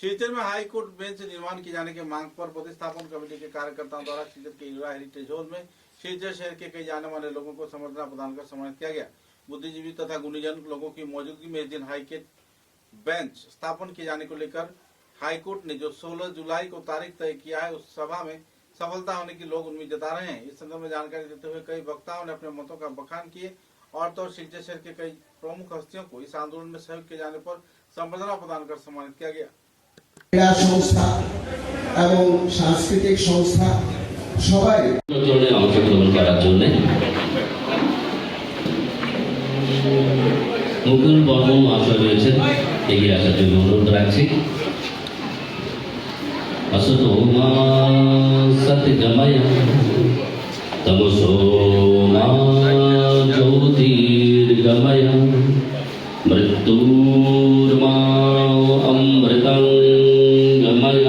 शिलचर में high court bench निर्माण किए जाने की मांग पर प्रतिस्थापन कमेटी के कार्यकर्ताओं द्वारा शिलचर के युवा हेरिटेज हॉल में शिलचर शहर के कई जाने वाले लोगों को संबर्धना प्रदान कर सम्मानित किया गया। बुद्धिजीवी तथा गुणीजन लोगों की मौजूदगी में इस दिन हाईकोर्ट बेंच स्थापन किए जाने को लेकर हाईकोर्ट ने जो 16 जुलाई को तारीख तय किया है उस सभा में सफलता होने की लोग उम्मीद जता रहे हैं। इस संदर्भ में जानकारी देते हुए कई वक्ताओं ने अपने मतों का बखान किए और तो शिलचर शहर के कई प्रमुख हस्तियों को इस आंदोलन में सहयोग किए जाने पर संबर्धना प्रदान कर सम्मानित किया गया। ক্রীড়া সংস্থা এবং সাংস্কৃতিক সংস্থা সবাই অংশগ্রহণ করার জন্য মুকুল বর্মন মহাশয় রয়েছেন, এগিয়ে আসার জন্য অনুরোধ রাখছি। असतो मा सत्यगमय तमसो मा ज्योतिर्गमय मृत्युर्मा अमृतं गमय।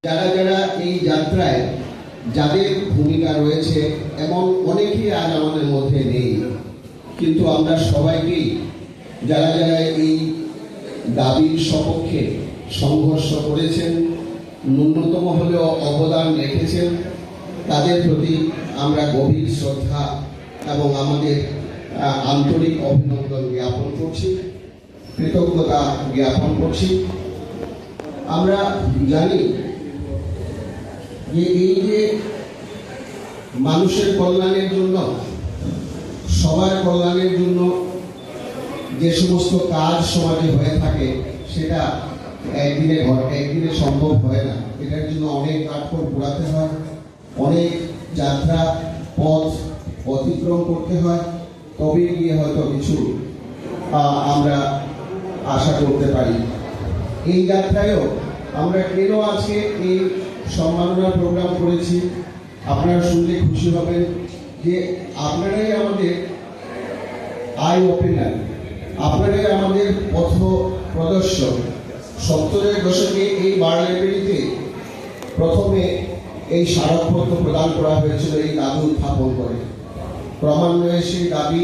যারা যারা এই যাত্রায় যাদের ভূমিকা রয়েছে এমন অনেকেই আজ আমাদের মধ্যে নেই, কিন্তু আমরা সবাইকেই যারা যারা এই দাবির সপক্ষে সংঘর্ষ করেছেন, ন্যূনতম হলেও অবদান রেখেছেন, তাদের প্রতি আমরা গভীর শ্রদ্ধা এবং আমাদের আন্তরিক অভিনন্দন জ্ঞাপন করছি, কৃতজ্ঞতা জ্ঞাপন করছি। আমরা জানি যে এই যে মানুষের কল্যাণের জন্য, সবার কল্যাণের জন্য যে সমস্ত কাজ সমাজে হয়ে থাকে সেটা একদিনে সম্ভব হয় না। এটার জন্য অনেক কাঠখড় পোড়াতে হয়, অনেক যাত্রা পথ অতিক্রম করতে হয়, তবে গিয়ে হয়তো কিছু আমরা আশা করতে পারি। এই যাত্রায়ও আমরা কেন আজকে এই সম্মাননা প্রোগ্রাম করেছি আপনারা শুনলে খুশি হবেন যে আপনারাই আমাদের আই ওপেনার, আপনারাই আমাদের পথ প্রদর্শক। 70-এর দশকে এই বার লাইব্রেরিতে প্রথমে এই স্মারকপত্র প্রদান করা হয়েছিল এই দাবি উত্থাপন করে। ক্রমান্বয়ে সেই দাবি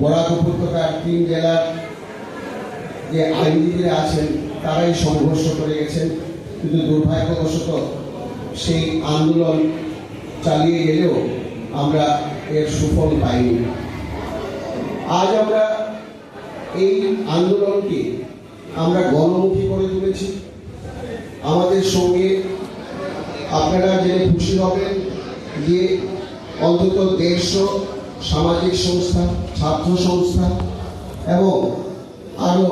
বরাক উপত্যকার 3 জেলার যে আইনজীবীরা আছেন তারাই সংঘর্ষ করে গেছেন, কিন্তু দুর্ভাগ্যবশত সেই আন্দোলন চালিয়ে গেলেও আমরা এর সুফল পাইনি। আজ আমরা এই আন্দোলনকে আমরা গণমুখী করে তুলেছি। আমাদের সঙ্গে আপনারা জেনে খুশি হবেন যে অন্তত 150 সামাজিক সংস্থা, ছাত্র সংস্থা এবং আরো